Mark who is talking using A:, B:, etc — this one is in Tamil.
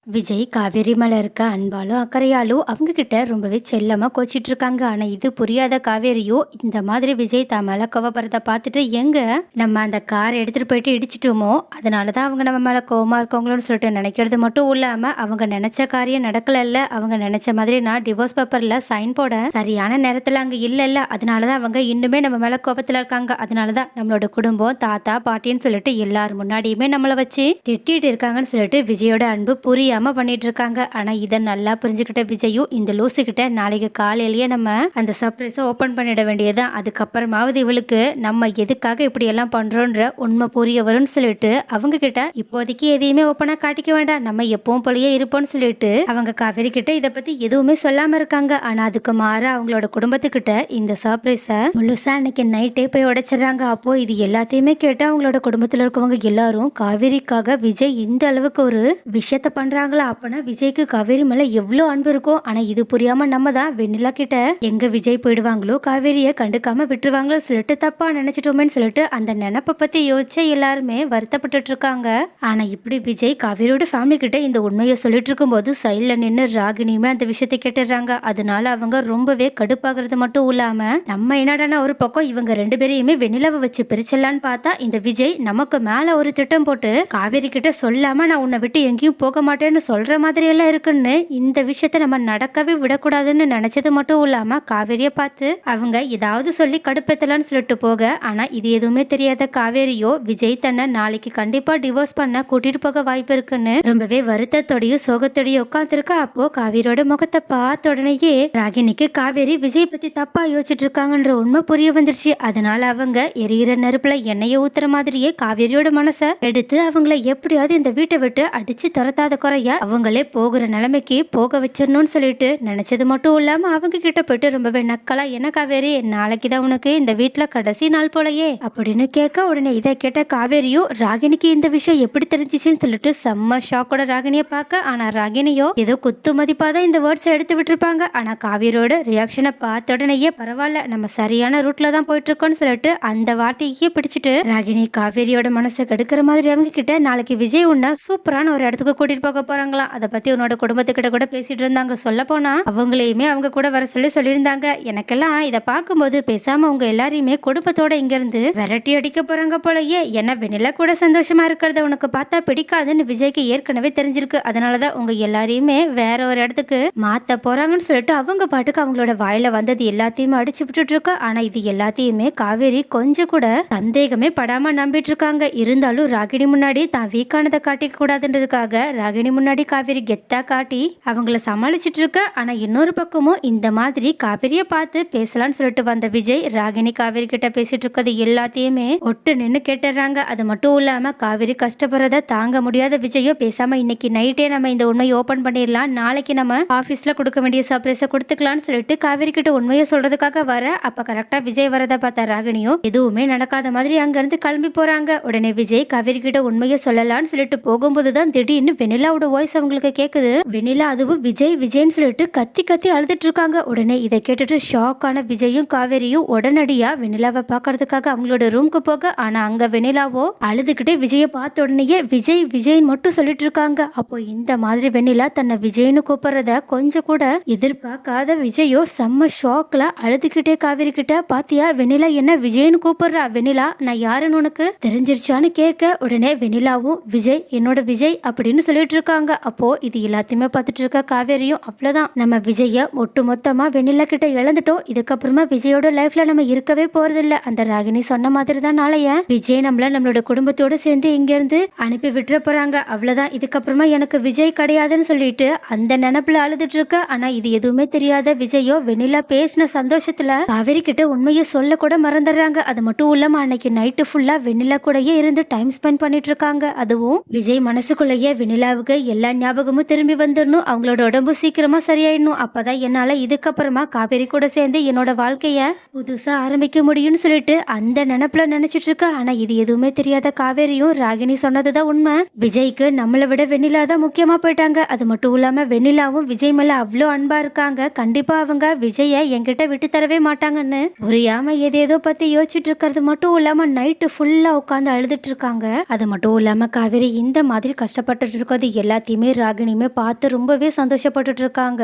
A: விஜய் காவேரி மேல இருக்க அன்பாலும் அக்கறையாலும் அவங்க கிட்ட ரொம்பவே செல்லமா கோச்சிட்டு இருக்காங்க. ஆனா இது புரியாத காவேரியோ இந்த மாதிரி விஜய் தான் மேல கோவப்படுறத பார்த்துட்டு எங்க நம்ம அந்த கார் எடுத்துட்டு போயிட்டு இடிச்சிட்டோமோ அதனாலதான் அவங்க நம்ம மேல கோவமா இருக்கவங்களோன்னு சொல்லிட்டு நினைக்கிறது மட்டும் இல்லாம அவங்க நினைச்ச காரியம் நடக்கலல்ல, அவங்க நினைச்ச மாதிரி நான் டிவோர்ஸ் பேப்பர்ல சைன் போட சரியான நேரத்துல அங்க இல்ல அதனாலதான் அவங்க இன்னுமே நம்ம மேல கோபத்துல இருக்காங்க. அதனாலதான் நம்மளோட குடும்பம் தாத்தா பாட்டின்னு சொல்லிட்டு எல்லார் முன்னாடியுமே நம்மள வச்சு திட்டிட்டு இருக்காங்கன்னு சொல்லிட்டு விஜயோட அன்பு புரியாம பண்ணிட்டு இருக்காங்க. ஆனா இதை நல்லா புரிஞ்சுக்கிட்ட விஜயும் இந்த லூசு கிட்ட நாளைக்கு காலையிலேயே நம்ம அந்த சர்ப்ரைஸ ஓபன் பண்ணிட வேண்டியதுதான். அதுக்கப்புறமாவது இவளுக்கு நம்ம எதுக்காக இப்படி எல்லாம் பண்றோன்ற உண்மை புரிய வரும்னு சொல்லிட்டு அவங்க கிட்ட இப்போதைக்கு எதையுமே ஓப்பனா காட்டிக்க வேண்டாம், நம்ம எப்பவும் போலயே இருப்போம்னு சொல்லிட்டு அவங்க காவேரி கிட்ட இதை பத்தி எதுவுமே சொல்லாம இருக்காங்க. ஆனா அதுக்கு மாற அவங்களோட குடும்பத்துக்கிட்ட இந்த சர்ப்ரைஸ முழுசா அன்னைக்கு நைட்டே போய் உடைச்சிடறாங்க. அப்போ இது எல்லாத்தையுமே கேட்டு அவங்களோட குடும்பத்துல இருக்கவங்க எல்லாரும் காவேரிக்காக விஜய் இந்த அளவுக்கு ஒரு விஷயத்த பண்றாங்களா, அப்பனா விஜய்க்கு காவேரி மேல எவ்வளவு அன்பு இருக்கும். ஆனா இது புரியாம நம்ம தான் வெண்ணிலா கிட்ட எங்க விஜய் போயிடுவாங்களோ காவேரிய கண்டுக்காம விட்டுருவாங்களோ சொல்லிட்டு தப்பா நினைச்சிட்டோமேன்னு சொல்லிட்டு அந்த நினைப்ப பத்தி யோசிச்சே எல்லாருமே வருத்தப்பட்டுட்டு இருக்காங்க. ஆனா இப்படி விஜய் காவேரியோட ஃபேமிலி கிட்ட இந்த உண்மையை சொல்லிட்டு இருக்கும்போது சைட்ல நின்று ராகினியுமே அந்த விஷயத்தை கேட்டுடுறாங்க. அதனால அவங்க ரொம்பவே கடுப்பாகிறது மட்டும் இல்லாம நம்ம என்னடானா ஒரு பக்கம் இவங்க ரெண்டு பேரையுமே வெண்ணிலாவை வச்சு பிரிச்சிடலான்னு பார்த்தா இந்த விஜய் நமக்கு மேல ஒரு திட்டம் போட்டு காவேரி கிட்ட சொல்லாம நான் உன்னை விட்டு எங்கேயும் போக மாட்டேன்னு சொல்ற மாதிரி எல்லாம் இருக்குன்னு இந்த விஷயத்த நம்ம நடக்கவே விடக்கூடாதுன்னு நினைச்சது மட்டும் இல்லாம காவேரியை பார்த்து அவங்க ஏதாவது சொல்லி கடுப்பேத்தலான்னு சொல்லிட்டு போக, ஆனா இது எதுவுமே தெரியாத காவேரியோ விஜய் தன்னை நாளைக்கு கண்டிப்பா டிவோர்ஸ் பண்ண கூட்டிட்டு போக வாய்ப்பு இருக்குன்னு ரொம்பவே வருத்தத்தோடையும் சோகத்தோடையும் உட்காந்துருக்கா. அப்போ காவேரியோட முகத்தை பார்த்த உடனேயே ராகினிக்கு காவேரி விஜய் பத்தி தப்பா யோசிச்சுட்டு இருக்காங்கன்ற உண்மை புரிய வந்துருச்சு. அதனால அவங்க எரியிற நெருப்புல எண்ணெயை ஊத்துற மாதிரியே காவேரியோட மனசை எடுத்து அவங்கள எப்படியாவது இந்த வீட்டை விட்டு அடிச்சு துரத்தாத குறைய அவங்களே போகிற நிலைமைக்கு போக வச்சிடணும்னு சொல்லிட்டு நினைச்சது மட்டும் இல்லாம அவங்க கிட்ட போயிட்டு ரொம்பவே நக்கலா, என்ன காவேரி நாளைக்குதான் உனக்கு இந்த வீட்டுல கடைசி நாள் போலயே அப்படின்னு கேட்க, உடனே இதை கேட்ட காவேரியும் ராகினிக்கு இந்த விஷயம் எப்படி தெரிஞ்சிச்சுன்னு சொல்லிட்டு செம்ம ஷாக்கோட ராகினியை பார்க்க, ஆனா ராகினியோ ஏதோ குத்து மதிப்பாதான் இந்த வேர்ட்ஸ் எடுத்து விட்டுருப்பாங்க. ஆனா காவேரியோட ரியாக்ஷனை பார்த்த உடனேயே பரவாயில்ல நம்ம சரியான ரூட்ல தான் போயிட்டு இருக்கோம்னு சொல்லிட்டு அந்த வார்த்தையே பிடிச்சிட்டு ராகினி காவேரியோட மனசை கெடுக்கிற மாதிரி அவங்க கிட்ட நாளைக்கு விஜய் உன்ன சூப்பரான ஒரு இடத்துக்கு கூட்டிட்டு போக போறாங்களாம், அதை பத்தி உன்னோட குடும்பத்துக்கிட்ட கூட பேசிட்டு இருந்தாங்க. சொல்ல போனா அவங்களையுமே அவங்க கூட வர சொல்லியிருந்தாங்க. எனக்கெல்லாம் இதை பார்க்கும்போது பேசாம உங்க எல்லாரையுமே குடும்பத்தோட இங்க இருந்து விரட்டி அடிக்க போறாங்க போலயே. என்ன வெண்ணிலா கூட சந்தோஷமா இருக்கிறத உனக்கு பார்த்தா பிடிக்காதுன்னு விஜய்க்கு ஏற்கனவே தெரிஞ்சிருக்கு. அதனாலதான் உங்க எல்லாரையுமே வேற ஒரு இடத்துக்கு மாத்த போறாங்கன்னு சொல்லிட்டு அவங்க பாட்டுக்கு அவங்களோட வாயில வந்தது எல்லாத்தையுமே அடிச்சு விட்டுட்டு இருக்கா. ஆனா இது எல்லாத்தையுமே காவேரி கொஞ்சம் கூட சந்தேகமே படாம நம்பிட்டு இருக்காங்க. இருந்தாலும் ராகினி முன்னாடி தான் வீக்கானதை காட்டிக்க கூடாதுன்றதுக்காக ராகினி முன்னாடி காவேரி கெத்தா காட்டி அவங்கள சமாளிச்சுட்டு இருக்க. ஆனா இன்னொரு பக்கமும் இந்த மாதிரி காவேரியை பார்த்து பேசலாம்னு சொல்லிட்டு வந்த விஜய் ராகினி காவேரி கிட்ட பேசிட்டு இருக்கிறது எல்லாத்தையுமே ஒட்டு நின்று கேட்டுறாங்க. அது மட்டும் இல்லாம காவேரி கஷ்டப்படுறத தாங்க முடியாத விஜயோ பேசாம இன்னைக்கு நைட்டே நம்ம இந்த உண்மையை ஓபன் பண்ணிடலாம், நாளைக்கு நம்ம ஆபீஸ்ல கொடுக்க வேண்டிய சர்ப்ரைஸை கொடுத்துக்கலாம்னு சொல்லிட்டு காவேரி கிட்ட உண்மையை சொல்றதுக்காக வர, அப்ப கரெக்டா விஜய் வரத பார்த்த ராகினியோ எதுவுமே நடக்காத மாதிரி அங்க இருந்து கிளம்பி போறாங்க. உடனே விஜய் காவேரி கிட்ட உண்மையை சொல்லலாம்னு சொல்லிட்டு போகும்போதுதான் திடீர்னு வெண்ணிலாவோட வாய்ஸ் அவங்களுக்கு கேக்குது. வெண்ணிலா அதுவும் விஜய் விஜய்னு சொல்லிட்டு கத்தி கத்தி அழுதுட்டு இருக்காங்க. உடனே இதை கேட்டுட்டு ஷாக்கான விஜயும் காவேரியும் உடனடியா வெண்ணிலாவை பாக்குறதுக்காக அவங்களோட ரூம்க்கு போக, ஆனா அங்க வெண்ணிலாவோ அழுதுகிட்டே விஜய பார்த்த உடனேயே விஜய் விஜய்னு மட்டும் சொல்லிட்டு இருக்காங்க. அப்போ இந்த மாதிரி வெண்ணிலா தன்னை விஜய்னு கூப்பிடுறத கொஞ்சம் கூட எதிர்பார்க்காத விஜயோ செம்ம ஷாக்ல அழுதுகிட்டே காவேரி கிட்ட, பாத்தியா வெண்ணிலா என்ன விஜய்னு கூப்பிடுறா, வெண்ணிலா நான் யாருன்னு உனக்கு தெரிஞ்சிருச்சான்னு கேட்க, உடனே வெண்ணிலாவும் விஜய் என்னோட விஜய் அப்படின்னு சொல்லிட்டு இருக்காங்க. அப்போ இது எல்லாத்தையுமே பார்த்துட்டு இருக்க காவேரியும் அவ்வளவுதான் நம்ம விஜய ஒட்டு மொத்தமா வெண்ணிலா கிட்ட இழந்துட்டோம், இதுக்கப்புறமா விஜயோட லைஃப்ல நம்ம இருக்கவே போறதில்ல. அந்த ராகினி சொன்ன மாதிரி தான் நாளைய விஜய் நம்மளோட குடும்பத்தோட சேர்ந்து இங்க இருந்து அனுப்பி விட்டுற போறாங்க. அவ்வளவுதான், இதுக்கப்புறமா எனக்கு விஜய் கிடையாதுன்னு சொல்லிட்டு அந்த நினைப்புல அழுதுட்டு இருக்க. ஆனா இது எதுவுமே தெரியாத விஜயோ வெண்ணிலா பேசின சந்தோஷத்துல காவேரி கிட்ட உண்மையை சொல்ல கூட மறந்துடுறாங்க. அது மட்டும் இல்லாம அன்னைக்கு நைட்டு ஃபுல்லா வெண்ணிலா கூடயே இருந்து டைம் ஸ்பெண்ட் பண்ணிட்டு இருக்காங்க. அதுவும் விஜய் மனசுக்குள்ளேயே வெண்ணிலாவுக்கு எல்லா ஞாபகமும் திரும்பி வந்துடணும், அவங்களோட உடம்பு சீக்கிரமா சரியாயிடணும், அப்பதான் என்னால இதுக்கப்புறமா காவேரி கூட சேர்ந்து என்னோட வாழ்க்கைய புதுசா ஆரம்பிக்க முடியும்னு சொல்லிட்டு அந்த நினைப்புல நினைச்சிட்டு இருக்க. ஆனா இது எதுவுமே தெரியாத காவேரியும் ராகினி சொன்னதுதான் உண்மை, விஜய்க்கு நம்மளை விட வெண்ணிலா தான் முக்கியமா போயிட்டாங்க. அது மட்டும் இல்லாம வெண்ணிலாவும் விஜய் மேல அவ்வளோ அன்பா இருக்காங்க, கண்டிப்பா அவங்க விஜய என்கிட்ட விட்டு தரவே மாட்டாங்கன்னு புரியாம ஏதேதோ பத்தி யோசிச்சுட்டு இருக்கிறது மட்டும் இல்லாம நைட்டு ஃபுல்லா உட்காந்து அழுதுட்டு இருக்காங்க. அது மட்டும் இல்லாம காவேரி இந்த மாதிரி கஷ்டப்பட்டு இருக்கிறது எல்லாத்தையுமே ராகினியுமே பார்த்து ரொம்பவே சந்தோஷப்பட்டுட்டு இருக்காங்க.